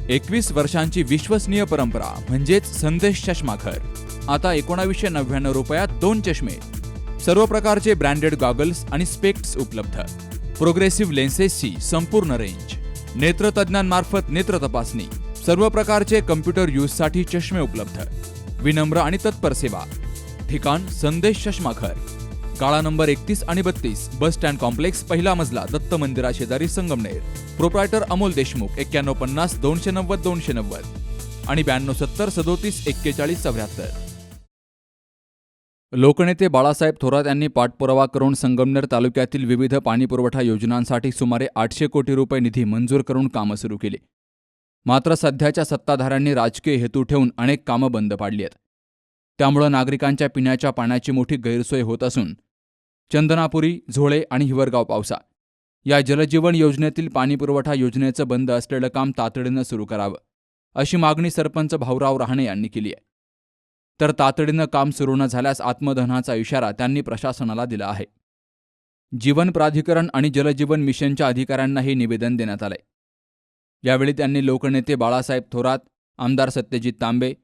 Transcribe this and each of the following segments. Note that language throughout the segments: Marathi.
21 वर्षांची विश्वसनीय परंपरा म्हणजेच संदेश चष्माघर. आता 1999 रुपयात 2 चष्मे. सर्व प्रकारचे ब्रँडेड गॉगल्स आणि स्पेक्ट्स उपलब्ध. प्रोग्रेसिव्ह लेन्सेसची संपूर्ण रेंज. नेत्रतज्ञांमार्फत नेत्र तपासणी. सर्व प्रकारचे कम्प्युटर यूजसाठी चष्मे उपलब्ध. विनम्र आणि तत्पर सेवा. ठिकाण संदेश चष्माघर. गाळा नंबर 31 आणि 32, बस स्टँड कॉम्प्लेक्स, पहिला मजला, दत्त मंदिरा शेजारी, संगमनेर. प्रोप्रायटर अमोल देशमुख. 9150 290 290 आणि 9270 37 41 74. लोकनेते बाळासाहेब थोरात यांनी पाठपुरावा करून संगमनेर तालुक्यातील विविध पाणीपुरवठा योजनांसाठी सुमारे 800 कोटी रुपये निधी मंजूर करून कामं सुरू केली. मात्र सध्याच्या सत्ताधाऱ्यांनी राजकीय हेतू ठेवून अनेक कामं बंद पाडली आहेत. त्यामुळे नागरिकांच्या पिण्याच्या पाण्याची मोठी गैरसोय होत असून चंदनापुरी, झोळे आणि हिवरगाव पावसा या जलजीवन योजनेतील पाणीपुरवठा योजनेचं बंद असलेलं काम तातडीनं सुरू करावं, अशी मागणी सरपंच भाऊराव रहाणे यांनी केली आहे. तर तातडीनं काम सुरू न झाल्यास आत्मदहनाचा इशारा त्यांनी प्रशासनाला दिला आहे. जीवन प्राधिकरण आणि जलजीवन मिशनच्या अधिकाऱ्यांनाही निवेदन देण्यात आलंय. यावेळी त्यांनी लोकनेते बाळासाहेब थोरात, आमदार सत्यजित तांबे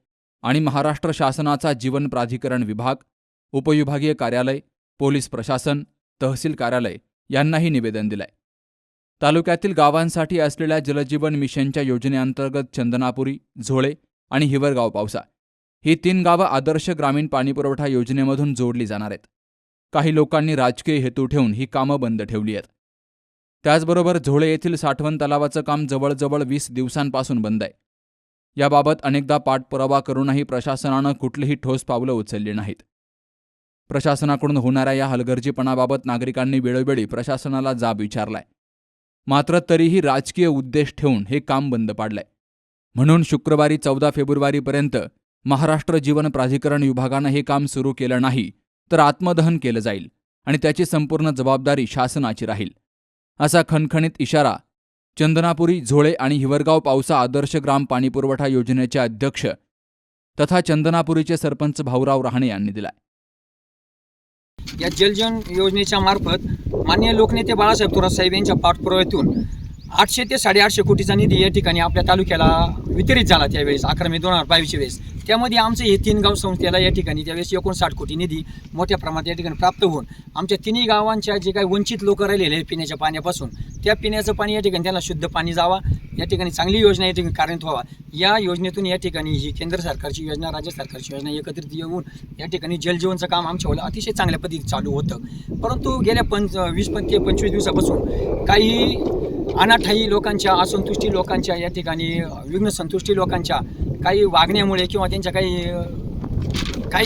आणि महाराष्ट्र शासनाचा जीवन प्राधिकरण विभाग, उपविभागीय कार्यालय, पोलीस प्रशासन, तहसील कार्यालय यांनाही निवेदन दिलंय. तालुक्यातील गावांसाठी असलेल्या जलजीवन मिशनच्या योजनेअंतर्गत चंदनापुरी, झोळे आणि हिवरगाव पावसा ही 3 गावं आदर्श ग्रामीण पाणीपुरवठा योजनेमधून जोडली जाणार आहेत. काही लोकांनी राजकीय हेतू ठेवून ही कामं बंद ठेवली आहेत. त्याचबरोबर झोळे येथील साठवण तलावाचं काम जवळजवळ 20 दिवसांपासून बंद आहे. याबाबत अनेकदा पाठपुरावा करूनही प्रशासनानं कुठलीही ठोस पावलं उचलली नाहीत. प्रशासनाकडून होणाऱ्या या हलगर्जीपणाबाबत नागरिकांनी वेळोवेळी प्रशासनाला जाब विचारलाय. मात्र तरीही राजकीय उद्देश ठेवून हे काम बंद पाडलंय. म्हणून शुक्रवारी 14 फेब्रुवारीपर्यंत महाराष्ट्र जीवन प्राधिकरण विभागानं हे काम सुरू केलं नाही तर आत्मदहन केलं जाईल आणि त्याची संपूर्ण जबाबदारी शासनाची राहील, असा खणखणीत इशारा चंदनापुरी, झोळे आणि हिवरगाव पावसा आदर्श ग्राम पाणीपुरवठा योजनेचे अध्यक्ष तथा चंदनापुरीचे सरपंच भाऊराव रहाणे यांनी दिलाय. या जलजीवन योजनेच्या मार्फत माननीय लोकनेते बाळासाहेब थोरात साहेब यांच्या पाठपुराव्यातून 800 ते 850 कोटीचा निधी या ठिकाणी आपल्या तालुक्याला वितरित झाला त्यावेळेस 11 मे 2022 वेळेस. त्यामध्ये आमचे हे 3 गाव संस्थेला या ठिकाणी त्यावेळेस 59 कोटी निधी मोठ्या प्रमाणात या ठिकाणी प्राप्त होऊन आमच्या 3 गावांच्या जे काही वंचित लोक राहिलेले आहेत पिण्याच्या पाण्यापासून, त्या पिण्याचं पाणी या ठिकाणी त्यांना शुद्ध पाणी जावा, या ठिकाणी चांगली योजना या ठिकाणी कार्यान्वित व्हावा. या योजनेतून या ठिकाणी ही केंद्र सरकारची योजना, राज्य सरकारची योजना एकत्रित येऊन या ठिकाणी जलजीवनचं काम आमच्यावर अतिशय चांगल्या पद्धतीने चालू होतं. परंतु गेल्या 20 ते 25 दिवसापासून काही अनाठायी लोकांच्या, असंतुष्टी लोकांच्या, या ठिकाणी विघ्न संतुष्टी लोकांच्या काही वागण्यामुळे किंवा त्यांच्या काही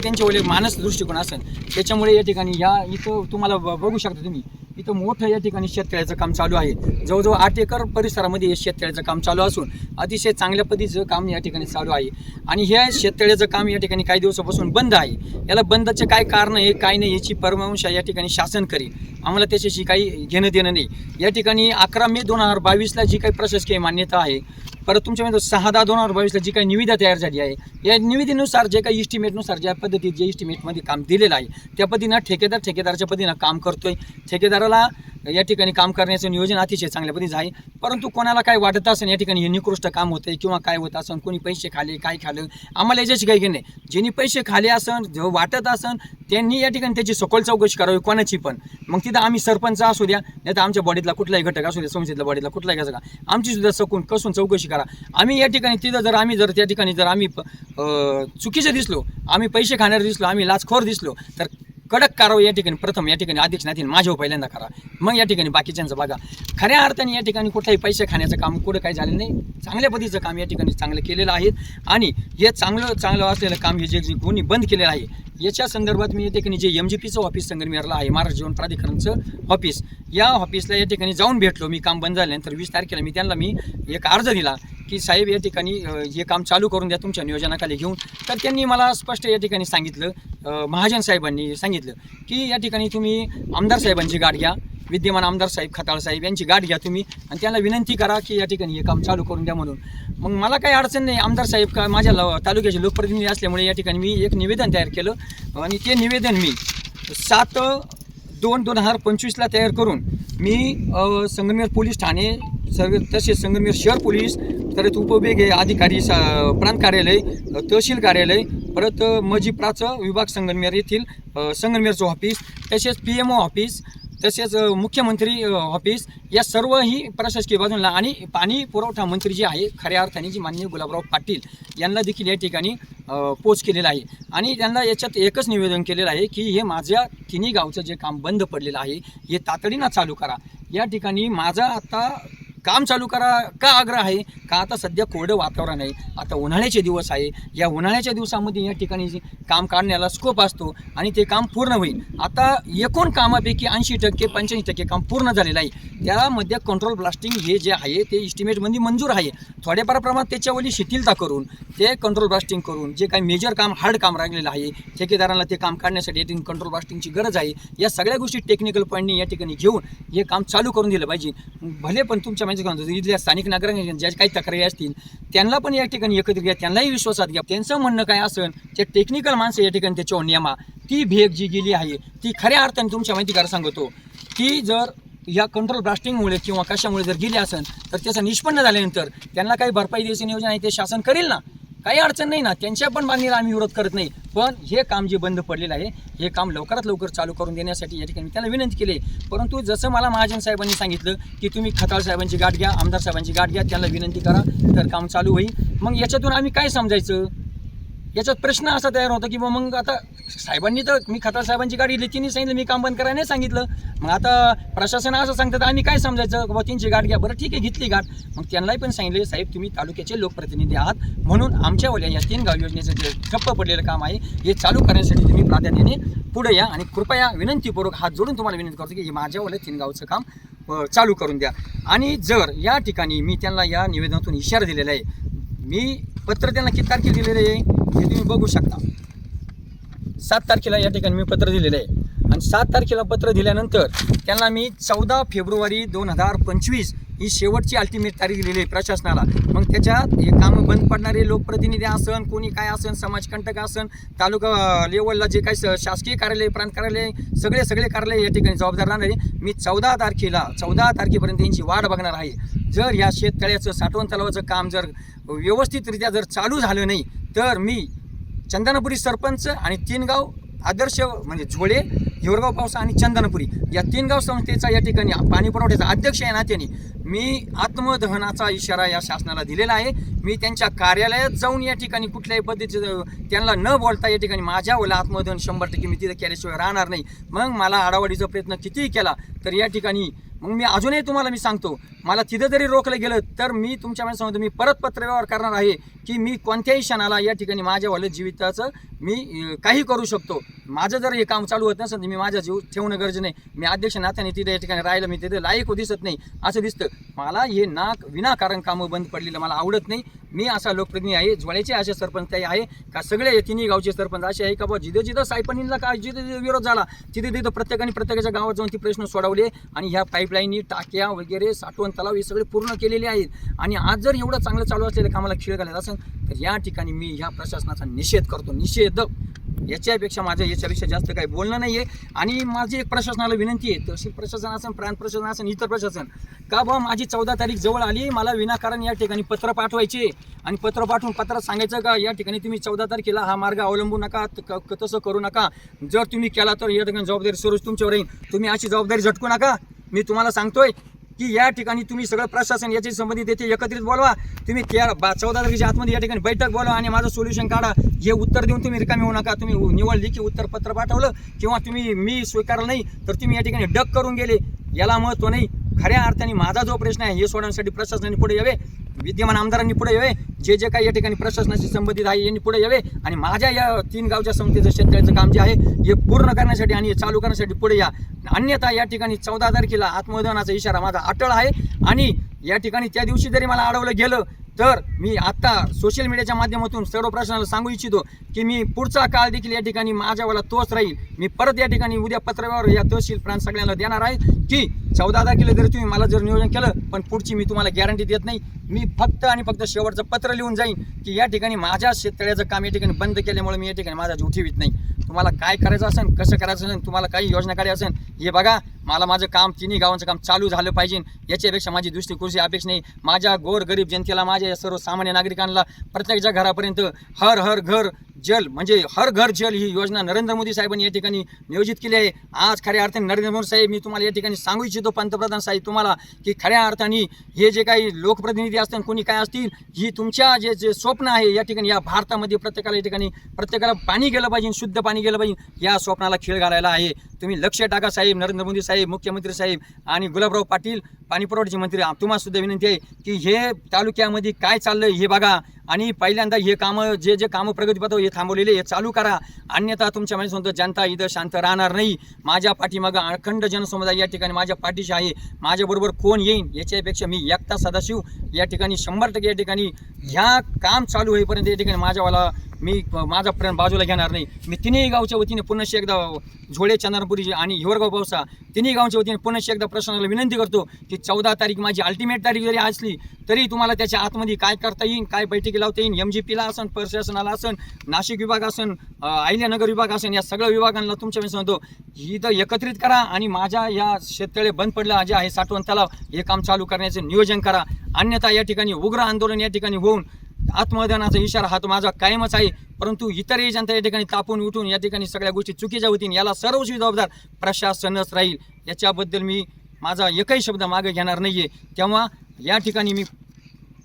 त्यांच्यावर मानस दृष्टिकोन असेल त्याच्यामुळे या ठिकाणी इथं तुम्हाला बघू शकता तुम्ही, इथं मोठं या ठिकाणी शेततळ्याचं काम चालू आहे. जवळजवळ 8 एकर परिसरामध्ये हे शेततळ्याचं काम चालू असून अतिशय चांगल्या पद्धतीचं काम या ठिकाणी चालू आहे. आणि ह्या शेततळ्याचं काम या ठिकाणी काही दिवसापासून बंद आहे. याला बंदचे काय कारण आहे, काय नाही, याची परवानगी या ठिकाणी शासन करेल. आम्हाला त्याच्याशी काही घेणं देणं नाही. या ठिकाणी 11 मे 2022ला जी काही प्रशासकीय मान्यता आहे, परत तुमच्यामध्ये 6/10/2022ला जी काही निविदा तयार झाली आहे, या निविदेनुसार जे काही इस्टिमेटनुसार ज्या पद्धतीत जे इस्टिमेटमध्ये काम दिलेलं आहे त्या पद्धतीनं ठेकेदारच्या पद्धतीनं काम करतोय. ठेकेदाराला या ठिकाणी काम करण्याचं नियोजन अतिशय चांगल्या पद्धतीचं आहे. परंतु कोणाला काय वाटत असेल या ठिकाणी हे निकृष्ट काम होतं आहे किंवा काय होत असेल, कोणी पैसे खाले, काय खालं, आम्हाला याच्याशी काही नाही. ज्यांनी पैसे खाले असन, जो वाटत असन त्यांनी या ठिकाणी त्याची सखोल चौकशी करावी, कोणाची पण. मग तिथं आम्ही सरपंच असू द्या, नाही तर आमच्या बॉडीतला कुठलाही घटक असू द्या, संस्थेतल्या बॉडीतला कुठलाही घटक, आमची सुद्धा कसून चौकशी करा. आम्ही या ठिकाणी तिथं जर त्या ठिकाणी आम्ही चुकीचे दिसलो, आम्ही पैसे खाणारे दिसलो, आम्ही लाचखोर दिसलो तर कडक कारवाई या ठिकाणी प्रथम या ठिकाणी अध्यक्ष नाथीन माझ्यावर पहिल्यांदा करा, मग या ठिकाणी बाकीच्यांचं बघा. खऱ्या अर्थाने या ठिकाणी कुठलाही पैसे खाण्याचं काम कुठं काही झालं नाही. चांगल्या पद्धतीचं काम या ठिकाणी चांगलं केलेलं आहे. आणि हे चांगलं असलेलं काम हे जे कोणी बंद केलेलं आहे याच्या संदर्भात मी या ठिकाणी जे MGPचं ऑफिस संगमनेरला आहे, महाराष्ट्र जीवन प्राधिकरणचं ऑफिस, या ऑफिसला या ठिकाणी जाऊन भेटलो. मी काम बंद झाल्यानंतर 20 तारखेला मी त्यांना एक अर्ज दिला की साहेब या ठिकाणी हे काम चालू करून द्या तुमच्या नियोजनाखाली घेऊन. तर त्यांनी मला स्पष्ट या ठिकाणी सांगितलं, महाजन साहेबांनी सांगितलं की या ठिकाणी तुम्ही आमदार साहेबांची गाठ घ्या, विद्यमान आमदार साहेब खताळ साहेब यांची गाठ घ्या तुम्ही आणि त्यांना विनंती करा की या ठिकाणी हे काम चालू करून द्या म्हणून. मग मला काही अडचण नाही. आमदार साहेब का माझ्या तालुक्याचे लोकप्रतिनिधी असल्यामुळे या ठिकाणी मी एक निवेदन तयार केलं आणि ते निवेदन मी 7/2/2025ला तयार करून मी संगमनेर पोलीस ठाणे सर्व तसेच संगमनेर शहर पोलीस, परत उपविभागीय अधिकारी प्रांत कार्यालय, तहसील कार्यालय, परत मजिप्राचं विभाग संगमनेर येथील संगमनेरचं ऑफिस, तसेच PMO ऑफिस, तसेच मुख्यमंत्री ऑफिस, या सर्वही प्रशासकीय बाजूला आणि पाणी पुरवठा मंत्री जे आहे खऱ्या अर्थाने जी माननीय गुलाबराव पाटील यांना देखील या ठिकाणी पोच केलेला आहे. आणि त्यांना याच्यात एकच निवेदन केलेलं आहे की हे माझ्या तिन्ही गावचं जे काम बंद पडलेलं आहे हे तातडीनं चालू करा. या ठिकाणी माझा आता काम चालू करा का आग्रह आहे का आता सध्या कोरडं वातावरण आहे, आता उन्हाळ्याचे दिवस आहे, या उन्हाळ्याच्या दिवसामध्ये या ठिकाणी जे काम काढण्याला स्कोप असतो आणि ते काम पूर्ण होईल. आता एकूण कामापैकी 80% 85% काम पूर्ण झालेलं आहे. त्यामध्ये कंट्रोल ब्लास्टिंग हे जे आहे ते इस्टिमेटमध्ये मंजूर आहे. थोड्याफार प्रमाणात त्याच्यावरली शिथिलता करून ते कंट्रोल ब्लास्टिंग करून जे काही मेजर काम हार्ड काम राहिलेलं आहे ठेकेदारांना ते काम काढण्यासाठी या कंट्रोल ब्लास्टिंगची गरज आहे. या सगळ्या गोष्टी टेक्निकल पॉईंटनी या ठिकाणी घेऊन हे काम चालू करून दिलं पाहिजे. भले पण तुमच्या इथल्या स्थानिक नागरिकांच्या ज्या काही तक्रारी असतील त्यांना पण या ठिकाणी एकत्रित घ्या, त्यांनाही विश्वासात घ्या. त्यांचं म्हणणं काय असेल ते टेक्निकल माणसं या ठिकाणी त्याच्यावर नियमा ती भेग जी गेली आहे ती खऱ्या अर्थाने तुमच्या माहितीकार सांगतो की जर या कंट्रोल ब्लास्टिंगमुळे किंवा कशामुळे जर गेली असेल तर त्याचं निष्पन्न झाल्यानंतर त्यांना काही भरपाई द्यायचं नियोजन आहे ते शासन करेल ना, काही अडचण नाही ना, त्यांच्या पण मागणीला आम्ही विरोध करत नाही. पण हे काम जे बंद पडलेलं आहे हे काम लवकरात लवकर चालू करून देण्यासाठी या ठिकाणी त्याला विनंती केली. परंतु जसं मला महाजन साहेबांनी सांगितलं की तुम्ही खताळ साहेबांची गाठ घ्या, आमदार साहेबांची गाठ घ्या, त्यांना विनंती करा तर काम चालू होईल. मग याच्यातून आम्ही काय समजायचं, याच्यात प्रश्न असा तयार होता की मग आता साहेबांनी तर मी खताळ साहेबांची गाडी घेतली, तिने सांगितलं मी काम बंद करायला नाही सांगितलं. मग आता प्रशासन असं सांगतं तर आम्ही काय समजायचं बाबा त्यांची गाठ घ्या, बरं ठीक आहे घेतली गाठ. मग त्यांनाही पण सांगितले साहेब तुम्ही तालुक्याचे लोकप्रतिनिधी आहात म्हणून आमच्यावाल्या या 3 गाव योजनेचं जे ठप्प पडलेलं काम आहे हे चालू करण्यासाठी तुम्ही प्राधान्याने पुढे या आणि कृपया विनंतीपूर्वक हात जोडून तुम्हाला विनंती करतो की हे माझ्यावाल्या 3 गावचं काम चालू करून द्या. आणि जर या ठिकाणी मी त्यांना या निवेदनातून इशारा दिलेला आहे, मी पत्र त्यांना किती तारखेला दिलेलं आहे हे तुम्ही बघू शकता. 7 तारखेला या ठिकाणी मी पत्र दिलेलं आहे आणि 7 तारखेला पत्र दिल्यानंतर त्यांना मी 14 फेब्रुवारी 2025 ही शेवटची अल्टिमेट तारीख दिलेली आहे प्रशासनाला. मग त्याच्यात हे कामं बंद पडणारे लोकप्रतिनिधी असन, कोणी काय असन, समाजकंटक असन, तालुका लेवलला जे काही शासकीय कार्यालय, प्रांत कार्यालय, सगळे कार्यालय या ठिकाणी जबाबदार राहणार आहे. मी 14 तारखेपर्यंत यांची वाट बघणार आहे. जर या शेततळ्याचं साठवण तलावाचं काम जर व्यवस्थितरित्या जर चालू झालं नाही तर मी चंदनपुरी सरपंच आणि 3 गाव आदर्श म्हणजे झोळे, हिवरगाव पावसा आणि चंदनपुरी या 3 गाव संस्थेचा या ठिकाणी पाणी पुरवठ्याचा अध्यक्ष या नात्याने मी आत्मदहनाचा इशारा या शासनाला दिलेला आहे. मी त्यांच्या कार्यालयात जाऊन या ठिकाणी कुठल्याही पद्धतीचं त्यांना न बोलता या ठिकाणी माझ्यावाला आत्मदहन 100% मी तिथे केल्याशिवाय राहणार नाही. मग मला आडावाडीचा प्रयत्न कितीही केला तर या ठिकाणी मग मी अजूनही तुम्हाला मी सांगतो मला तिथं जरी रोखलं गेलं तर मी तुमच्यामध्ये सांगतो मी परत पत्रव्यवहार करणार आहे की मी कोणत्याही क्षणाला या ठिकाणी माझ्यावालं जीविताचं मी काही करू शकतो. माझं जर हे काम चालू होत नसेल तर मी माझा जीव ठेवणं गरजेचं नाही. मी अध्यक्ष नात्याने तिथे या ठिकाणी राहिलं, मी तिथे लायक दिसत नाही असं दिसतं. मला हे विनाकारण कामं बंद पडलेलं मला आवडत नाही. मी असा लोकप्रतिनिधी आहे, ज्वाळ्याचे असे सरपंच आहे का सगळे 3 गावचे सरपंच असे आहे का बाबा जिथं सायपनीला का जिथं विरोध झाला तिथे प्रत्येकाच्या गावात जाऊन ती प्रश्न सोडवले आणि ह्या पाईपलाईनी, टाक्या वगैरे, साठवण तलाव हे सगळे पूर्ण केलेले आहेत. आणि आज जर एवढं चांगलं चालू असलेल्या कामाला खीळ घालायचं असेल तर या ठिकाणी मी ह्या प्रशासनाचा निषेध करतो. निषेध याच्यापेक्षा माझं याच्यापेक्षा जास्त काही बोलणं नाही आहे. आणि माझी एक प्रशासनाला विनंती आहे, तहसील प्रशासन असेल, प्रांत प्रशासन असेल, इतर प्रशासन का बाबा माझी 14 तारीख जवळ आली, मला विनाकारण या ठिकाणी पत्र पाठवायचे आणि पत्र पाठवून पत्रात सांगायचं का या ठिकाणी तुम्ही 14 तारखेला हा मार्ग अवलंबू नका, तसं करू नका. जर तुम्ही केला तर या ठिकाणी जबाबदारी सर्वच तुमच्यावर येईल. तुम्ही अशी जबाबदारी झटकू नका. मी तुम्हाला सांगतोय की या ठिकाणी तुम्ही सगळं प्रशासन याची संबंधित येथे एकत्रित बोलवा. तुम्ही 14 तारखेच्या आतमध्ये या ठिकाणी बैठक बोलवा आणि माझं सोल्युशन काढा. हे उत्तर देऊन तुम्ही रिकामी होऊ नका. तुम्ही निवडली की उत्तर पत्र पाठवलं किंवा तुम्ही मी स्वीकारलं नाही तर तुम्ही या ठिकाणी डक करून गेले, याला महत्त्व नाही. खऱ्या अर्थाने माझा जो प्रश्न आहे हे सोडवण्यासाठी प्रशासनाने पुढे यावे, विद्यमान आमदारांनी पुढे यावे, जे काही या ठिकाणी प्रशासनाशी संबंधित आहे यांनी पुढे यावे आणि माझ्या या 3 गावच्या संस्थेचं शेतकऱ्याचं काम जे आहे हे पूर्ण करण्यासाठी आणि चालू करण्यासाठी पुढे या. अन्यथा या ठिकाणी 14 तारखेला आत्मदहनाचा इशारा माझा अटळ आहे. आणि या ठिकाणी त्या दिवशी जरी मला अडवलं गेलं तर मी आत्ता सोशल मीडियाच्या माध्यमातून सर्व प्रशासनाला सांगू इच्छितो की मी पुढचा काळ देखील या ठिकाणी माझ्यावाला तोच राहील. मी परत या ठिकाणी उद्या पत्रव्यवहार या तहसील प्रांत सगळ्यांना देणार आहे की 14 किलो जरी तुम्ही मला जर नियोजन केलं, पण पुढची मी तुम्हाला गॅरंटी देत नाही. मी फक्त आणि फक्त शेवटचं पत्र लिहून जाईन की या ठिकाणी माझ्या शेततळ्याचं काम या ठिकाणी बंद केल्यामुळे मी या ठिकाणी माझा जीव ठेवीत नाही. तुम्हाला काय करायचं असेल, कसं करायचं असेल, तुम्हाला काही योजना काढायची असेल, हे बघा. मला माझं काम तिन्ही गावांचं काम चालू झालं पाहिजे, याच्यापेक्षा माझी दुसरी कुठची अपेक्षा नाही. माझ्या गोरगरीब जनतेला, माझ्या सर्वसामान्य नागरिकांना प्रत्येकच्या घरापर्यंत हर हर घर जल म्हणजे हर घर जल ही योजना नरेंद्र मोदी साहेबांनी या ठिकाणी नियोजित केली आहे. आज खऱ्या अर्थाने नरेंद्र मोदी साहेब, मी तुम्हाला या ठिकाणी सांगू इच्छितो पंतप्रधान साहेब तुम्हाला, की खऱ्या अर्थाने हे जे काही लोकप्रतिनिधी असतील, कोणी काय असतील, ही तुमच्या जे स्वप्न आहे या ठिकाणी या भारतामध्ये प्रत्येकाला या ठिकाणी प्रत्येकाला पाणी गेलं पाहिजे, शुद्ध पाणी गेलं पाहिजे, या स्वप्नाला खीळ घालायला आहे. तुम्ही लक्ष टाका साहेब, नरेंद्र मोदी साहेब, मुख्यमंत्री साहेब आणि गुलाबराव पाटील पाणीपुरवठ्याचे मंत्री, तुम्हाला सुद्धा विनंती आहे की हे तालुक्यामध्ये काय चाललंय हे बघा आणि पहिल्यांदा हे कामं जे कामं प्रगतीपथावर हे थांबवलेले हे चालू करा. अन्यथा तुमच्या म्हणजे सांगतो जनता इथं शांत राहणार नाही. माझ्या पाठीमागं अखंड जनसमुदाय या ठिकाणी माझ्या पाठीशी आहे. माझ्याबरोबर कोण येईन याच्यापेक्षा मी एकटा सदाशिव या ठिकाणी 100% या ठिकाणी ह्या काम चालू होईपर्यंत या ठिकाणी माझा प्रण बाजूला घेणार नाही. मी तिन्ही गावच्या वतीने पुन्हा एकदा झोळे, चंद्रपुरी आणि हिवरगाव पावसा तिन्ही गावच्या वतीने पुन्हा एकदा प्रशासनाला विनंती करतो की 14 तारीख माझी अल्टिमेट तारीख जरी असली तरी तुम्हाला त्याच्या आतमध्ये काय करता येईल, काय बैठकी लावता येईल, MGPला असन, प्रशासनाला असन, नाशिक विभाग असन, अहिल्यानगर विभाग असन, या सगळ्या विभागांना तुमच्या मी सांगतो इथं एकत्रित करा आणि माझ्या या शेततळे बंद पडलं जे आहे साठवण तलाव हे काम चालू करण्याचं नियोजन करा. अन्यथा या ठिकाणी उग्र आंदोलन या ठिकाणी होऊन आत्मदानाचा इशारा हा तो माझा कायमच आहे. परंतु इतरही जनता या ठिकाणी तापून उठून या ठिकाणी सगळ्या गोष्टी चुकीच्या होतील, याला सर्वस्वी जबाबदार प्रशासनच राहील. याच्याबद्दल मी माझा एकही शब्द मागे घेणार नाही आहे. तेव्हा या ठिकाणी मी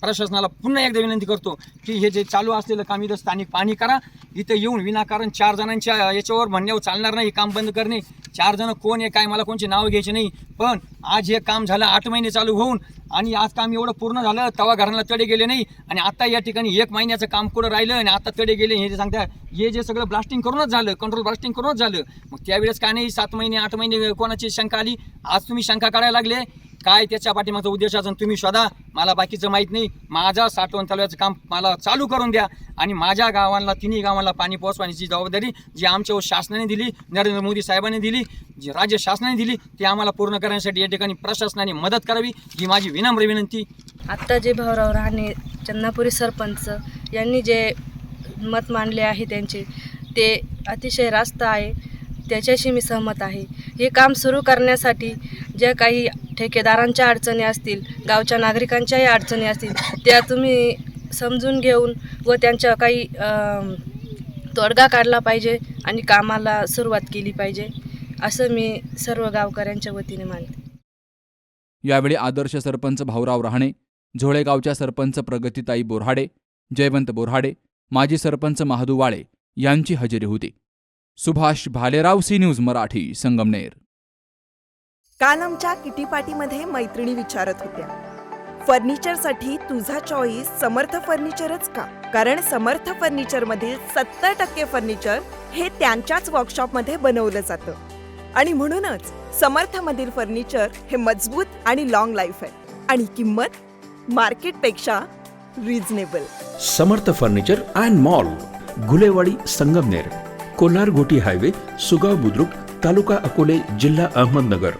प्रशासनाला पुन्हा एकदा विनंती करतो की हे जे चालू असलेलं काम इथं स्थानिक पाणी करा. इथं येऊन विनाकारण 4 जणांच्या याच्यावर म्हणण्यावर चालणार नाही. काम बंद करणे, 4 जण कोण आहे काय मला कोणची नावं घ्यायची नाही. पण आज हे काम झालं 8 महिने चालू होऊन आणि आज काम एवढं पूर्ण झालं तवा घराला तडे गेले नाही आणि आता या ठिकाणी 1 महिन्याचं काम कुठं राहिलं आणि आता तडे गेले हे जे सांगतात, हे जे सगळं ब्लास्टिंग करूनच झालं, कंट्रोल ब्लास्टिंग करूनच झालं. मग त्यावेळेस काय नाही 7 महिने 8 महिने कोणाची शंका आली, आज तुम्ही शंका काढायला लागले. काय त्याच्या पाठीमागचा उद्देश असून तुम्ही शोधा, मला बाकीचं माहीत नाही. माझा साठवण तलावाचं काम मला चालू करून द्या आणि माझ्या गावांना तिन्ही गावांना पाणी पोहोचवण्याची जबाबदारी जी आमच्यावर शासनाने दिली, नरेंद्र मोदी साहेबांनी दिली, जी राज्य शासनाने दिली, ती आम्हाला पूर्ण करण्यासाठी या ठिकाणी प्रशासनाने मदत करावी ही माझी विनम्र विनंती. आत्ता जे भाऊराव राणे चन्नापुरी सरपंच यांनी जे मत मांडले आहे त्यांचे ते अतिशय रास्त आहे, त्याच्याशी मी सहमत आहे. हे काम सुरू करण्यासाठी ज्या काही ठेकेदारांच्या अडचणी असतील, गावच्या नागरिकांच्याही अडचणी असतील, त्या तुम्ही समजून घेऊन व त्यांच्या काही तोडगा काढला पाहिजे आणि कामाला सुरुवात केली पाहिजे असं मी सर्व गावकऱ्यांच्या वतीने मानते. यावेळी आदर्श सरपंच भाऊराव रहाणे, झोळेगावच्या सरपंच प्रगतीताई बोऱ्हाडे, जयवंत बोऱ्हाडे, माजी सरपंच महादू वाळे यांची हजेरी होती. Subhash Bhalerao, C news Marathi, Sangamner. काल आमच्या किटी पार्टीमध्ये मैत्रिणी विचारत होत्या, फर्निचरसाठी तुझा चॉईस समर्थ फर्निचरच का? कारण समर्थ फर्निचरमधील 70% फर्निचर हे त्यांच्याच वर्कशॉपमध्ये बनवलं जातं आणि म्हणूनच समर्थमधील फर्निचर हे मजबूत आणि लॉंग लाईफ आहे आणि किंमत मार्केटपेक्षा reasonable. Samarth furniture and mall, Gulewadi, Sangamner. Kolhar गोटी हायवे, सुगाव बुद्रुक, तालुका अकोले, जिल्हा अहमदनगर.